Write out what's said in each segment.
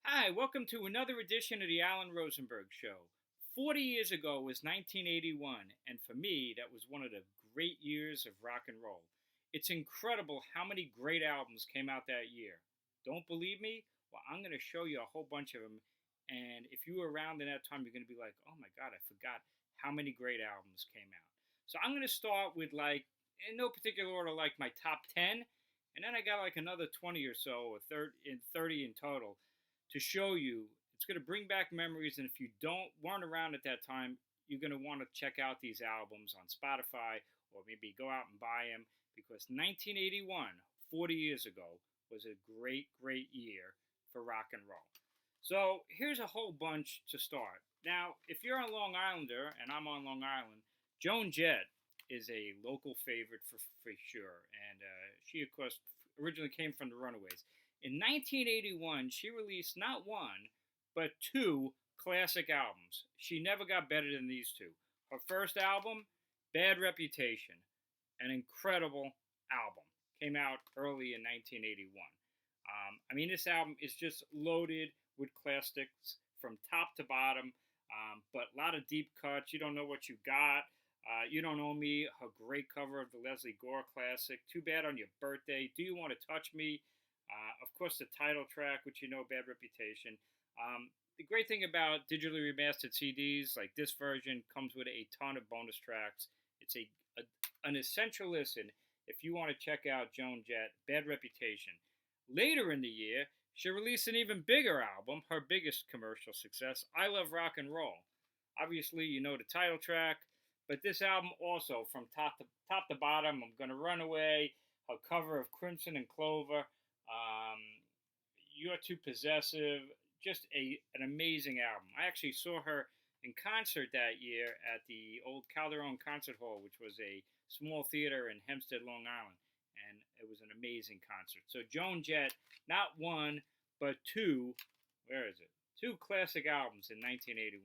Hi, welcome to another edition of the Alan Rosenberg Show. 40 years ago was 1981, and for me, that was one of the great years of rock and roll. It's incredible how many great albums came out that year. Don't believe me? Well, I'm going to show you a whole bunch of them, and if you were around in that time, you're going to be like, oh my God, I forgot how many great albums came out. So I'm going to start with, like, in no particular order, like my top 10, and then I got like another 20 or so, or 30 in total to show you. It's going to bring back memories, and if you don't weren't around at that time, you're going to want to check out these albums on Spotify or maybe go out and buy them because 1981, 40 years ago, was a great year for rock and roll. So here's a whole bunch to start. Now, if you're a Long Islander and I'm on Long Island, Joan Jett is a local favorite for sure, and she of course originally came from the Runaways. In 1981, she released not one, but two classic albums. She never got better than these two. Her first album, Bad Reputation, an incredible album, came out early in 1981. This album is just loaded with classics from top to bottom, but a lot of deep cuts. You don't know what you got. You Don't Owe Me, her great cover of the Leslie Gore classic. Too Bad on Your Birthday. Do You Want to Touch Me? Of course, the title track, which you know, Bad Reputation. The great thing about digitally remastered CDs, like this version, comes with a ton of bonus tracks. It's an essential listen if you want to check out Joan Jett, Bad Reputation. Later in the year, she released an even bigger album, her biggest commercial success, I Love Rock and Roll. Obviously, you know the title track, but this album also, from top to bottom, I'm Gonna Run Away, her cover of Crimson and Clover, You're Too Possessive, just an amazing album. I actually saw her in concert that year at the old Calderon Concert Hall, which was a small theater in Hempstead, Long Island, and it was an amazing concert. So Joan Jett, not one, but two, where is it? Two classic albums in 1981.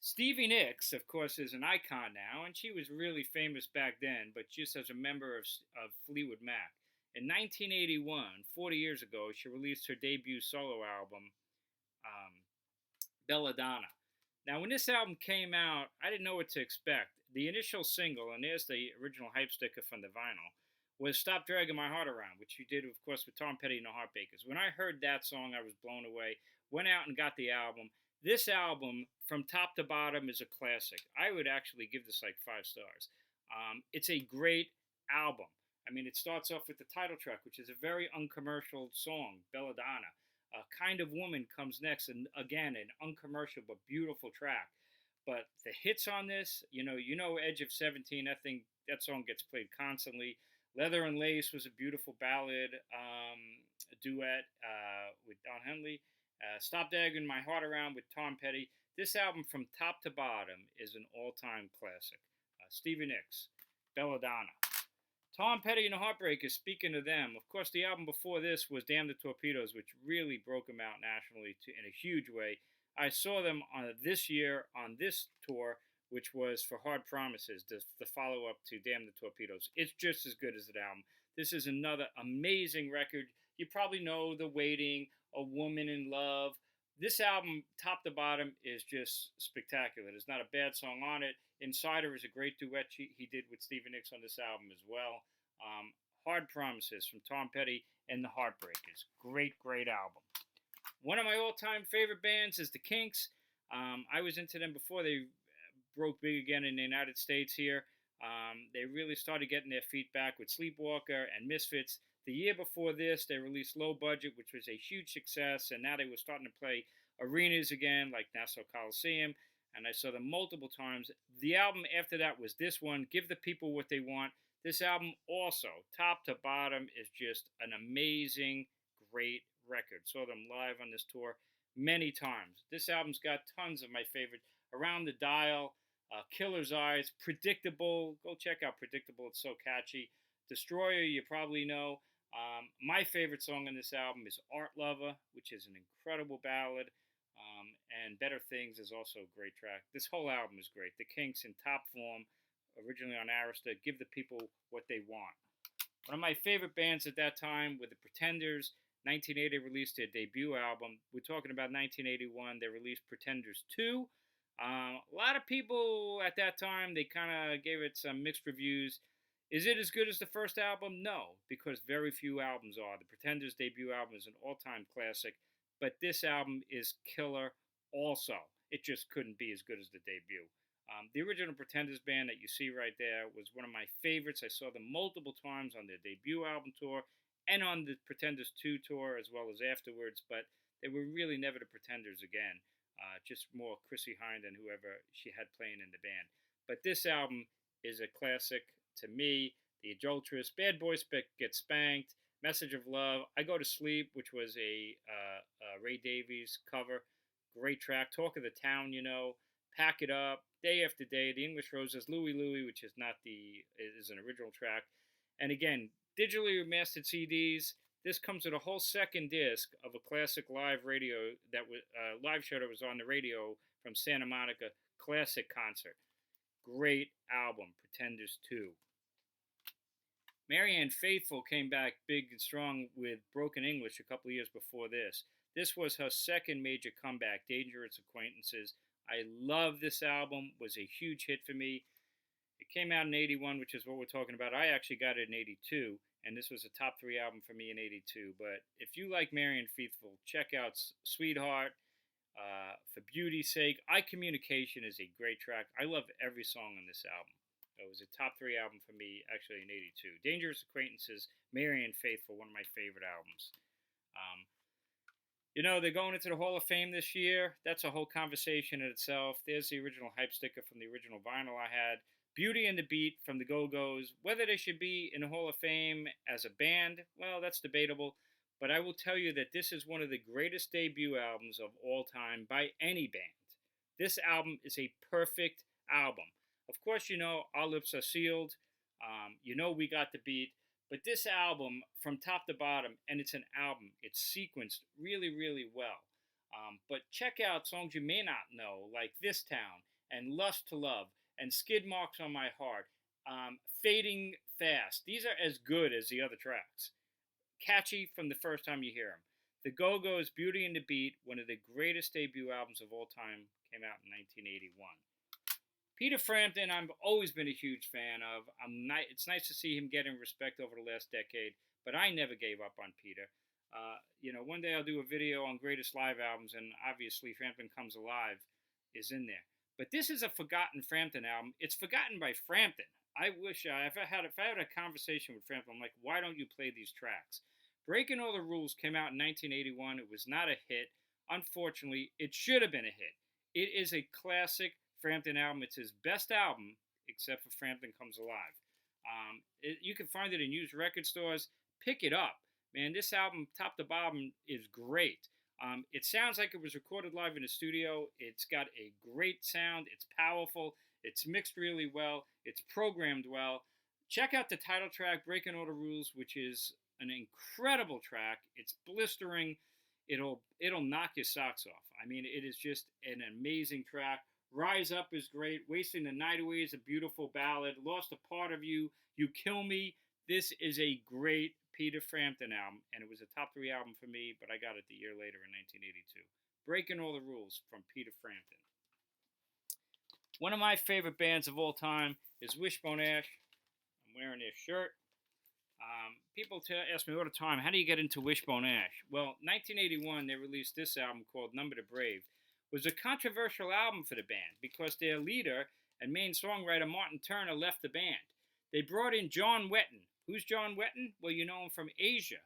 Stevie Nicks, of course, is an icon now, and she was really famous back then, but just as a member of Fleetwood Mac. In 1981, 40 years ago, she released her debut solo album, um, Belladonna. Now, when this album came out, I didn't know what to expect. The initial single, and there's the original hype sticker from the vinyl, was Stop Dragging My Heart Around, which she did, of course, with Tom Petty and the Heartbreakers. When I heard that song, I was blown away. Went out and got the album. This album, from top to bottom, is a classic. I would actually give this like 5 stars. It's a great album. It starts off with the title track, which is a very uncommercial song, Belladonna. Kind of Woman comes next, and again, an uncommercial but beautiful track. But the hits on this, Edge of 17, that song gets played constantly. Leather and Lace was a beautiful ballad, a duet with Don Henley. Stop Dragging My Heart Around with Tom Petty. This album, from top to bottom, is an all-time classic. Stevie Nicks, Belladonna. Tom Petty and the Heartbreakers, speaking of them, of course, the album before this was Damn the Torpedoes, which really broke them out nationally in a huge way. I saw them this year on this tour, which was for Hard Promises, the follow-up to Damn the Torpedoes. It's just as good as the album. This is another amazing record. You probably know The Waiting, A Woman in Love. This album, top to bottom, is just spectacular. There's not a bad song on it. Insider is a great duet he did with Stevie Nicks on this album as well. Hard Promises from Tom Petty and the Heartbreakers. Great album. One of my all-time favorite bands is the Kinks. I was into them before they broke big again in the United States here. They really started getting their feet back with Sleepwalker and Misfits. The year before this, they released Low Budget, which was a huge success, and now they were starting to play arenas again, like Nassau Coliseum, and I saw them multiple times. The album after that was this one, Give the People What They Want. This album also, top to bottom, is just an amazing, great record. Saw them live on this tour many times. This album's got tons of my favorites. Around the Dial, Killer's Eyes, Predictable. Go check out Predictable. It's so catchy. Destroyer, you probably know. My favorite song on this album is Art Lover, which is an incredible ballad. And Better Things is also a great track. This whole album is great. The Kinks in top form, originally on Arista, Give the People What They Want. One of my favorite bands at that time were the Pretenders. 1980 released their debut album. We're talking about 1981. They released Pretenders 2. A lot of people at that time, they kind of gave it some mixed reviews. Is it as good as the first album? No, because very few albums are. The Pretenders' debut album is an all-time classic, but this album is killer also. It just couldn't be as good as the debut. The original Pretenders band that you see right there was one of my favorites. I saw them multiple times on their debut album tour and on the Pretenders 2 tour as well as afterwards, but they were really never the Pretenders again. Just more Chrissie Hynde and whoever she had playing in the band. But this album is a classic to me. The Adulteress, Bad Boys Get Spanked, Message of Love, I Go to Sleep, which was a Ray Davies cover. Great track. Talk of the Town, Pack It Up, Day After Day, The English Roses, Louie Louie, which is not is an original track. And again, digitally remastered CDs. This comes with a whole second disc of a classic live radio live show that was on the radio from Santa Monica, classic concert. Great album, Pretenders 2. Marianne Faithful came back big and strong with Broken English a couple of years before this. This was her second major comeback, Dangerous Acquaintances. I love this album, was a huge hit for me. It came out in 81, which is what we're talking about. I actually got it in 82, and this was a top 3 album for me in 82. But if you like Marianne Faithful, check out Sweetheart, For Beauty's Sake. Communication is a great track. I love every song on this album. It was a top 3 album for me, actually, in 82. Dangerous Acquaintances, Marianne Faithful, one of my favorite albums. They're going into the Hall of Fame this year. That's a whole conversation in itself. There's the original hype sticker from the original vinyl I had. Beauty and the Beat from the Go-Go's. Whether they should be in the Hall of Fame as a band, well, that's debatable. But I will tell you that this is one of the greatest debut albums of all time by any band. This album is a perfect album. Of course, Our Lips Are Sealed. We Got the Beat. But this album, from top to bottom, and it's an album, it's sequenced really, really well. But check out songs you may not know, like This Town, and Lust to Love, and Skid Marks on My Heart, Fading Fast. These are as good as the other tracks. Catchy from the first time you hear them. The Go-Go's, Beauty and the Beat, one of the greatest debut albums of all time, came out in 1981. Peter Frampton, I've always been a huge fan of. It's nice to see him getting respect over the last decade, but I never gave up on Peter. One day I'll do a video on greatest live albums, and obviously Frampton Comes Alive is in there. But this is a forgotten Frampton album. It's forgotten by Frampton. I wish if I had a conversation with Frampton, I'm like, why don't you play these tracks? Breaking All the Rules came out in 1981. It was not a hit. Unfortunately, it should have been a hit. It is a classic Frampton album. It's his best album, except for Frampton Comes Alive. You can find it in used record stores. Pick it up. Man, this album, top to bottom, is great. It sounds like it was recorded live in the studio. It's got a great sound. It's powerful. It's mixed really well. It's programmed well. Check out the title track, Breaking All the Rules, which is an incredible track. It's blistering. It'll knock your socks off. I mean, it is just an amazing track. Rise Up is great. Wasting the Night Away is a beautiful ballad. Lost a Part of You. You Kill Me. This is a great Peter Frampton album, and it was a top 3 album for me, but I got it the year later in 1982. Breaking All the Rules from Peter Frampton. One of my favorite bands of all time is Wishbone Ash. I'm wearing their shirt. People ask me all the time, how do you get into Wishbone Ash? Well, 1981, they released this album called Number the Brave. It was a controversial album for the band because their leader and main songwriter Martin Turner left the band. They brought in John Wetton. Who's John Wetton? Well, you know him from Asia.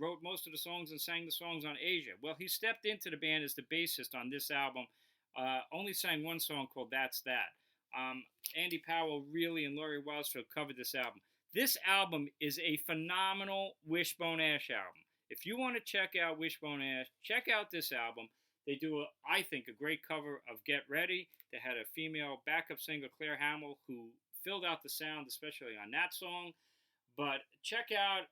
Wrote most of the songs and sang the songs on Asia. Well, he stepped into the band as the bassist on this album. Only sang one song called That's That. Andy Powell really and Laurie Wilde covered this album. This album is a phenomenal Wishbone Ash album. If you want to check out Wishbone Ash, check out this album. They do, I think, a great cover of Get Ready. They had a female backup singer, Claire Hamill, who filled out the sound, especially on that song. But check out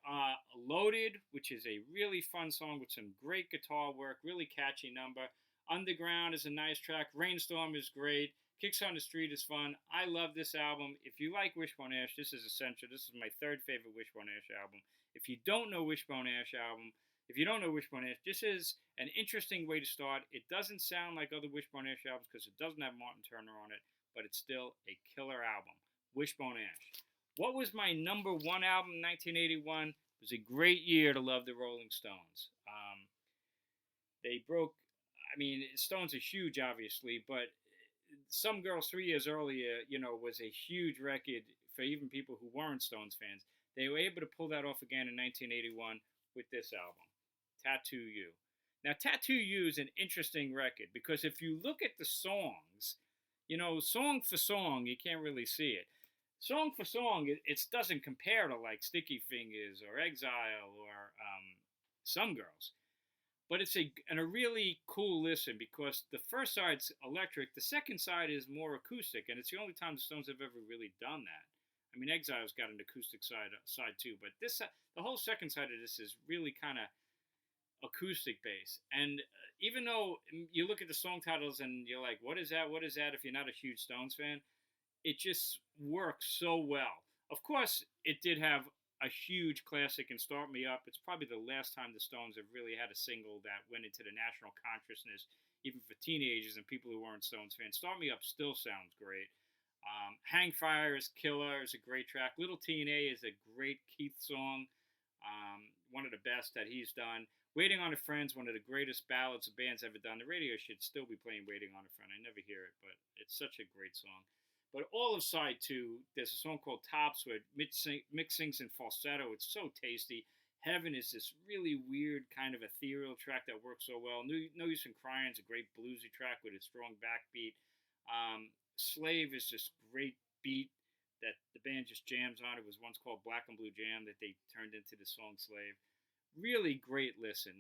Loaded, which is a really fun song with some great guitar work, really catchy number. Underground is a nice track. Rainstorm is great. Kicks on the Street is fun. I love this album. If you like Wishbone Ash, this is essential. This is my third favorite Wishbone Ash album. If you don't know Wishbone Ash album, If you don't know Wishbone Ash, this is an interesting way to start. It doesn't sound like other Wishbone Ash albums because it doesn't have Martin Turner on it, but it's still a killer album. Wishbone Ash. What was my number one album in 1981? It was a great year to love the Rolling Stones. They broke, I mean, Stones are huge, obviously, but Some Girls 3 years earlier, was a huge record for even people who weren't Stones fans. They were able to pull that off again in 1981 with this album, Tattoo You. Now, Tattoo You is an interesting record because if you look at the songs, song for song, you can't really see it. Song for song, it doesn't compare to like Sticky Fingers or Exile or Some Girls. But it's a really cool listen because the first side's electric, the second side is more acoustic, and it's the only time the Stones have ever really done that. I mean, Exile's got an acoustic side too, but the whole second side of this is really kind of acoustic bass. And even though you look at the song titles and you're like, what is that? What is that? If you're not a huge Stones fan, it just works so well. Of course, it did have a huge classic in Start Me Up. It's probably the last time the Stones have really had a single that went into the national consciousness, even for teenagers and people who weren't Stones fans. Start Me Up still sounds great. Hang Fire is killer, is a great track. Little TNA is a great Keith song, one of the best that he's done. Waiting on a Friend's one of the greatest ballads a band's ever done. The radio should still be playing Waiting on a Friend. I never hear it, but it's such a great song. But all of side 2, there's a song called Tops where Mick sings in falsetto. It's so tasty. Heaven is this really weird kind of ethereal track that works so well. No Use in Crying is a great bluesy track with a strong backbeat. Slave is this great beat that the band just jams on. It was once called Black and Blue Jam that they turned into the song Slave. Really great listen.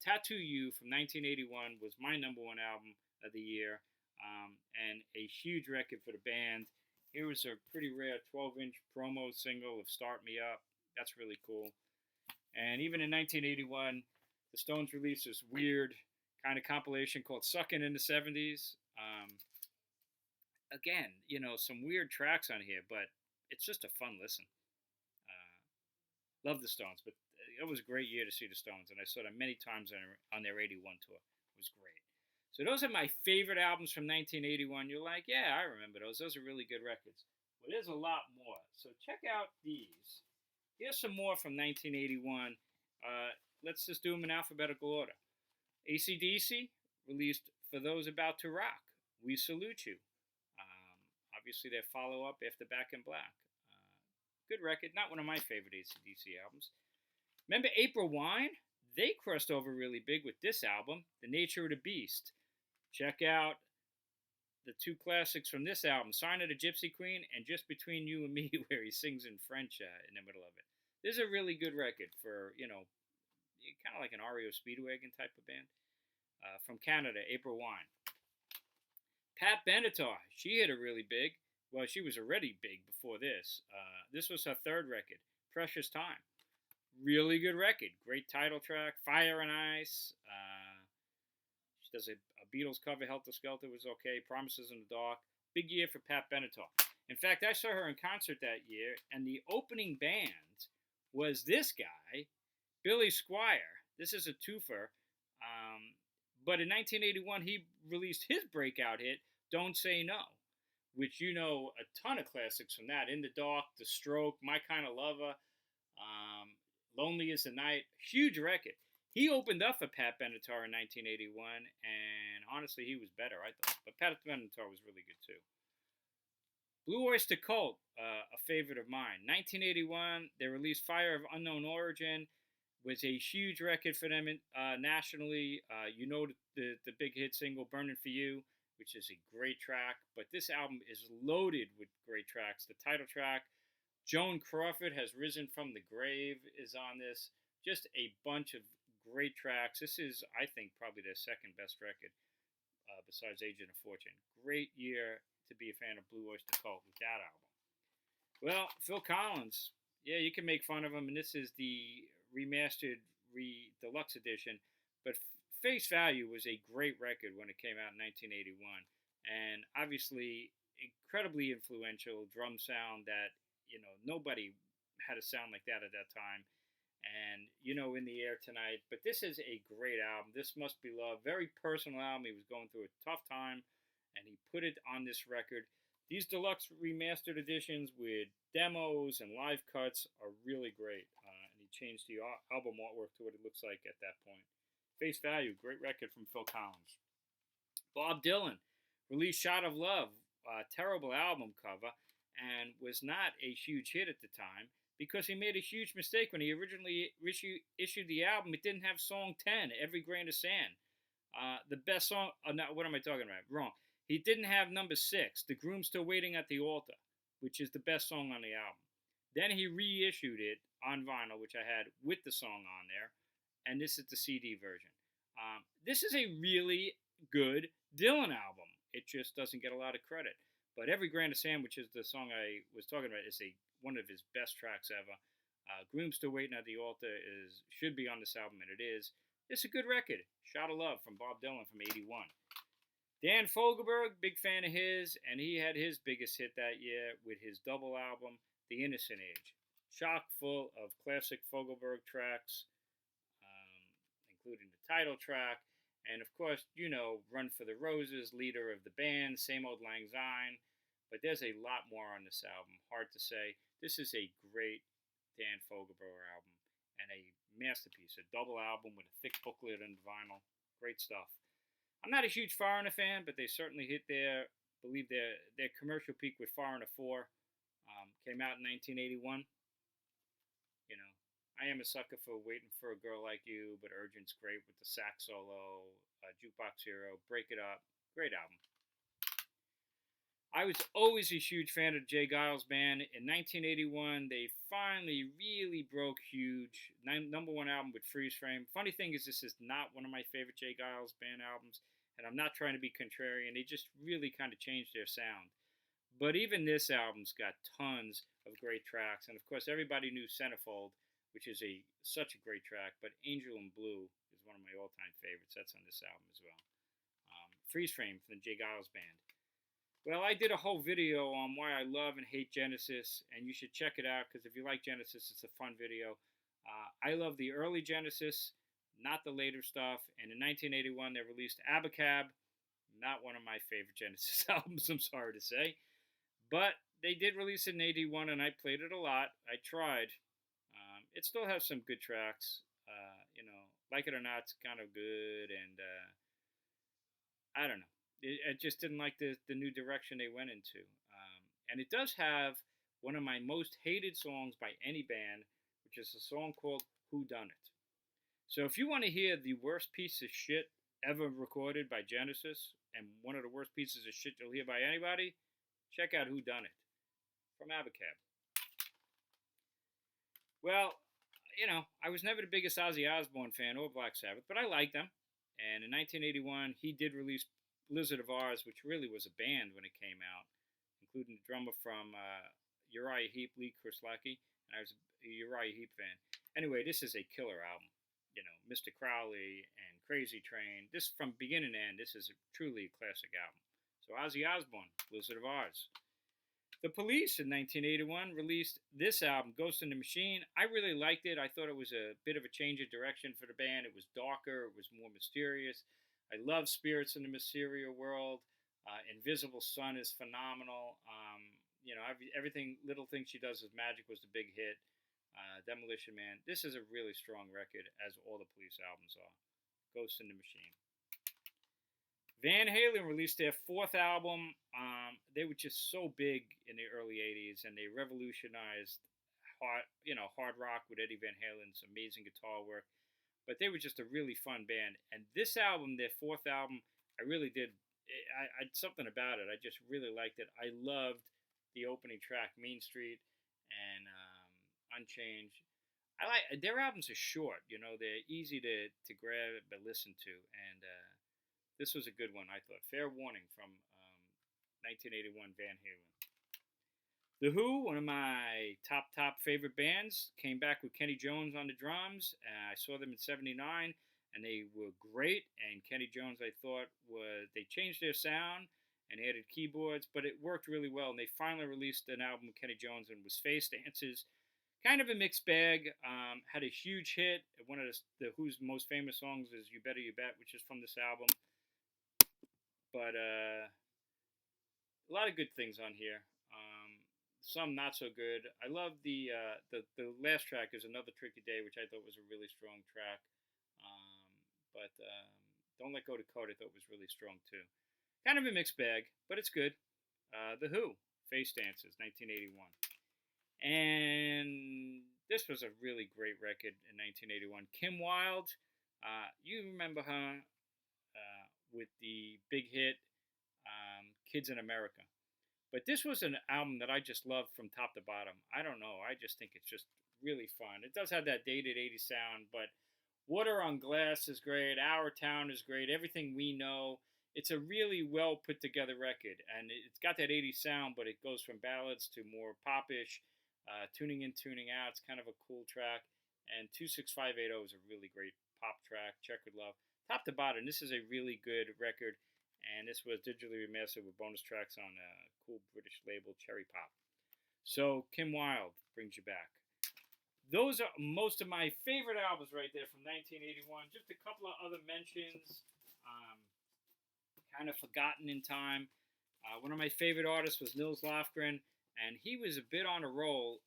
Tattoo You from 1981 was my number one album of the year. And a huge record for the band. Here was a pretty rare 12-inch promo single of Start Me Up. That's really cool. And even in 1981, the Stones released this weird kind of compilation called Suckin' in the 70s. Again, some weird tracks on here, but it's just a fun listen. Love the Stones, but it was a great year to see the Stones, and I saw them many times on their 81 tour. It was great. So those are my favorite albums from 1981. You're like, yeah, I remember those. Those are really good records. Well, there's a lot more. So check out these. Here's some more from 1981. Let's just do them in alphabetical order. ACDC released For Those About to Rock. We Salute You. Obviously, their follow-up after Back in Black. Good record. Not one of my favorite ACDC albums. Remember April Wine? They crossed over really big with this album, The Nature of the Beast. Check out the 2 classics from this album, Sign of the Gypsy Queen and Just Between You and Me, where he sings in French in the middle of it. This is a really good record for, kind of like an REO Speedwagon type of band. From Canada, April Wine. Pat Benatar, she hit a really big. Well, she was already big before this. This was her 3rd record, Precious Time. Really good record. Great title track. Fire and Ice. She does a Beatles cover, Helter Skelter was okay. Promises in the Dark. Big year for Pat Benatar. In fact, I saw her in concert that year, and the opening band was this guy, Billy Squire. This is a twofer. But in 1981, he released his breakout hit, Don't Say No, which a ton of classics from that. In the Dark, The Stroke, My Kind of Lover, Lonely as the Night. Huge record. He opened up for Pat Benatar in 1981, and honestly, he was better, I thought. But Pat Benatar was really good, too. Blue Oyster Cult, a favorite of mine. 1981, they released Fire of Unknown Origin. Was a huge record for them nationally. The big hit single, Burning for You, which is a great track. But this album is loaded with great tracks. The title track, Joan Crawford Has Risen from the Grave, is on this. Just a bunch of great tracks. This is, I think, probably their second best record besides Agent of Fortune. Great year to be a fan of Blue Oyster Cult with that album. Well, Phil Collins, yeah, you can make fun of him, and this is the remastered deluxe edition, but Face Value was a great record when it came out in 1981, and obviously incredibly influential drum sound that, nobody had a sound like that at that time. and In the Air Tonight. But this is a great album. This Must Be Love. Very personal album. He was going through a tough time, and he put it on this record. These deluxe remastered editions with demos and live cuts are really great. And he changed the album artwork to what it looks like at that point. Face Value, great record from Phil Collins. Bob Dylan released Shot of Love, a terrible album cover, and was not a huge hit at the time because he made a huge mistake when he originally issued the album. It didn't have song 10, Every Grain of Sand. The best song, no, what am I talking about? Wrong. He didn't have number 6, The Groom Still Waiting at the Altar, which is the best song on the album. Then he reissued it on vinyl, which I had with the song on there, and this is the CD version. This is a really good Dylan album. It just doesn't get a lot of credit. But Every Grain of Sand, which is the song I was talking about, is one of his best tracks ever. Groom Still Waiting at the Altar should be on this album, and it is. It's a good record. Shot of Love from Bob Dylan from '81. Dan Fogelberg, big fan of his, and he had his biggest hit that year with his double album, The Innocent Age. Chock full of classic Fogelberg tracks, including the title track, and of course, Run for the Roses, leader of the band, Same Old Lang Syne. But there's a lot more on this album. Hard to say. This is a great Dan Fogelberg album and a masterpiece. A double album with a thick booklet and vinyl. Great stuff. I'm not a huge Foreigner fan, but they certainly hit their commercial peak with Foreigner 4. Came out in 1981. I am a sucker for Waiting for a Girl Like You, but Urgent's great with the sax solo, Jukebox Hero, Break It Up. Great album. I was always a huge fan of Jay Giles' band. In 1981, they finally really broke huge. Number 1 album with Freeze Frame. Funny thing is, this is not one of my favorite Jay Giles' band albums, and I'm not trying to be contrarian. They just really kind of changed their sound. But even this album's got tons of great tracks, and of course, everybody knew Centerfold, which is such a great track, but Angel in Blue is one of my all-time favorites. That's on this album as well. Freeze Frame from the Jay Giles Band. Well, I did a whole video on why I love and hate Genesis, and you should check it out, because if you like Genesis, it's a fun video. I love the early Genesis, not the later stuff, and in 1981, they released Abacab, not one of my favorite Genesis albums, I'm sorry to say, but they did release it in 81, and I played it a lot. I tried. It still has some good tracks. Like It or Not, it's kind of good, and I don't know. I just didn't like the new direction they went into. And it does have one of my most hated songs by any band, which is a song called Who Done It. So if you want to hear the worst piece of shit ever recorded by Genesis, and one of the worst pieces of shit you'll hear by anybody, check out Who Done It from Abacab. Well, I was never the biggest Ozzy Osbourne fan or Black Sabbath, but I liked them. And in 1981, he did release Blizzard of Ours, which really was a band when it came out, including the drummer from Uriah Heep, Lee Kerslake, and I was a Uriah Heep fan. Anyway, this is a killer album. Mr. Crowley and Crazy Train. This, from beginning to end, this is truly a classic album. So Ozzy Osbourne, Blizzard of Ours. The Police in 1981 released this album, Ghost in the Machine. I really liked it. I thought it was a bit of a change of direction for the band. It was darker. It was more mysterious. I love Spirits in the Mysterio World. Invisible Sun is phenomenal. Everything, Little Things She Does Is Magic was the big hit. Demolition Man. This is a really strong record, as all the Police albums are. Ghost in the Machine. Van Halen released their 4th album. They were just so big in the early 80s, and they revolutionized hard rock with Eddie Van Halen's amazing guitar work. But they were just a really fun band. And this album, their 4th album, I really did. I something about it. I just really liked it. I loved the opening track, Mean Street, and Unchanged. I like their albums are short. They're easy to grab but listen to, and this was a good one, I thought. Fair Warning from 1981, Van Halen. The Who, one of my top favorite bands, came back with Kenny Jones on the drums. I saw them in '79, and they were great. And Kenny Jones, I thought, they changed their sound and added keyboards, but it worked really well. And they finally released an album with Kenny Jones, and it was Face Dances. Kind of a mixed bag. Had a huge hit. One of the Who's most famous songs is "You Better You Bet," which is from this album. But a lot of good things on here. Some not so good. I love the last track is "Another Tricky Day," which I thought was a really strong track. But "Don't Let Go to Code" I thought was really strong too. Kind of a mixed bag, but it's good. The Who, "Face Dances," 1981. And this was a really great record in 1981. Kim Wilde, you remember her with the big hit Kids in America. But this was an album that I just loved from top to bottom. I don't know. I just think it's just really fun. It does have that dated 80s sound, but Water on Glass is great. Our Town is great. Everything We Know. It's a really well put together record. And it's got that 80s sound, but it goes from ballads to more popish. Tuning In, Tuning Out. It's kind of a cool track. And 26580 is a really great pop track. Checkered Love. Top to bottom, this is a really good record. And this was digitally remastered with bonus tracks on a cool British label, Cherry Pop. So Kim Wilde brings you back. Those are most of my favorite albums right there from 1981. Just a couple of other mentions, kind of forgotten in time. One of my favorite artists was Nils Lofgren, and he was a bit on a roll,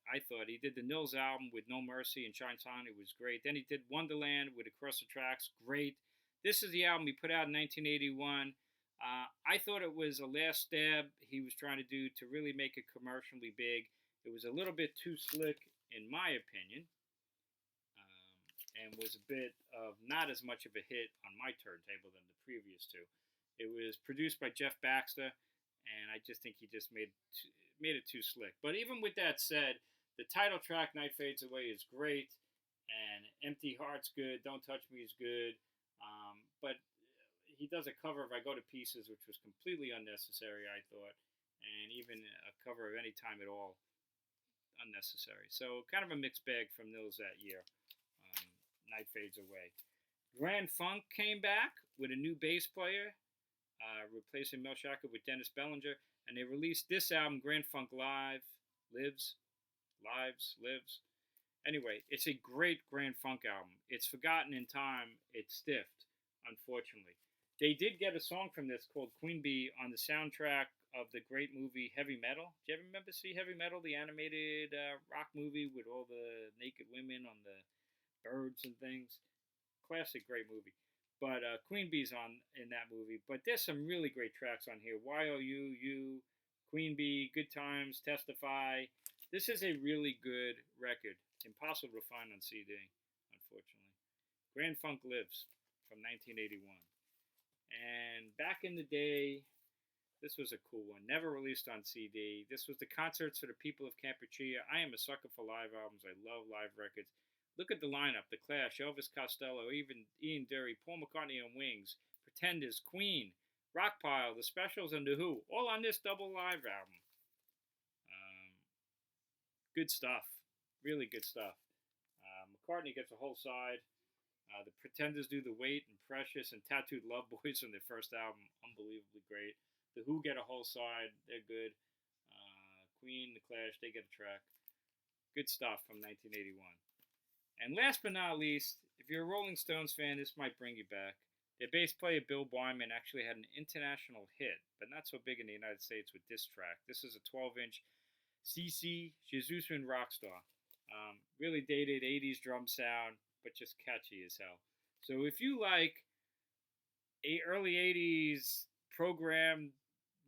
I thought. He did the Nils album with No Mercy and Shine On. It was great. Then he did Wonderland with Across the Tracks. Great. This is the album he put out in 1981. I thought it was a last stab he was trying to do to really make it commercially big. It was a little bit too slick, in my opinion, and was a bit of not as much of a hit on my turntable than the previous two. It was produced by Jeff Baxter, and I just think he just made it too slick. But even with that said, the title track, Night Fades Away, is great, and Empty Heart's good, Don't Touch Me is good. But he does a cover of I Go to Pieces, which was completely unnecessary, I thought, and even a cover of Any Time at All, unnecessary. So kind of a mixed bag from Nils that year. Night Fades Away. Grand Funk came back with a new bass player, replacing Mel Shacker with Dennis Bellinger, and they released this album, Grand Funk Lives. Anyway, it's a great Grand Funk album. It's forgotten in time. It's stiffed, unfortunately. They did get a song from this called Queen Bee on the soundtrack of the great movie Heavy Metal. Do you ever remember see Heavy Metal, the animated rock movie with all the naked women on the birds and things? Classic, great movie. But Queen Bee's in that movie. But there's some really great tracks on here. YOU, Queen Bee, Good Times, Testify. This is a really good record. Impossible to find on CD, unfortunately. Grand Funk Lives from 1981. And back in the day, this was a cool one. Never released on CD. This was the Concerts for the People of Kampuchea. I am a sucker for live albums. I love live records. Look at the lineup. The Clash, Elvis Costello, even Ian Dury, Paul McCartney on Wings, Pretenders, Queen, Rockpile, The Specials, and The Who. All on this double live album. Good stuff. Really good stuff. McCartney gets a whole side. The Pretenders do The Wait and Precious and Tattooed Love Boys on their first album. Unbelievably great. The Who get a whole side. They're good. Queen, The Clash, they get a track. Good stuff from 1981. And last but not least, if you're a Rolling Stones fan, this might bring you back. Their bass player, Bill Wyman, actually had an international hit, but not so big in the United States with this track. This is a 12-inch CC Jesus and Rockstar. Really dated 80s drum sound, but just catchy as hell. So if you like a early 80s programmed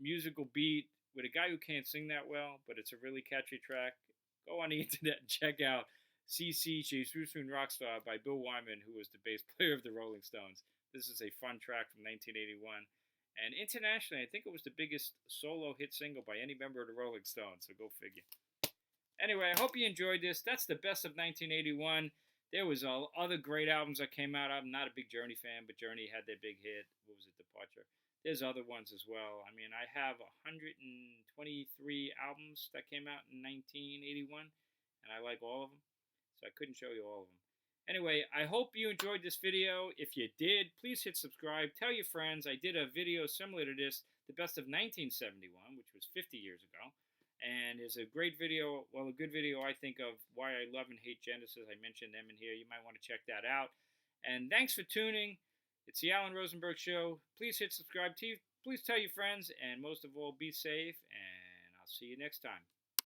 musical beat with a guy who can't sing that well, but it's a really catchy track, go on the internet and check out CC Jesus and Rockstar by Bill Wyman, who was the bass player of the Rolling Stones. This is a fun track from 1981. And internationally, I think it was the biggest solo hit single by any member of the Rolling Stones, so go figure. Anyway, I hope you enjoyed this. That's the best of 1981. There was other great albums that came out. I'm not a big Journey fan, but Journey had their big hit. What was it, Departure? There's other ones as well. I mean, I have 123 albums that came out in 1981, and I like all of them, so I couldn't show you all of them. Anyway, I hope you enjoyed this video. If you did, please hit subscribe. Tell your friends. I did a video similar to this, the best of 1971, which was 50 years ago. And there's a great video, well, a good video, I think, of why I love and hate Genesis. I mentioned them in here. You might want to check that out. And thanks for tuning. It's the Alan Rosenberg Show. Please hit subscribe. Please tell your friends. And most of all, be safe. And I'll see you next time.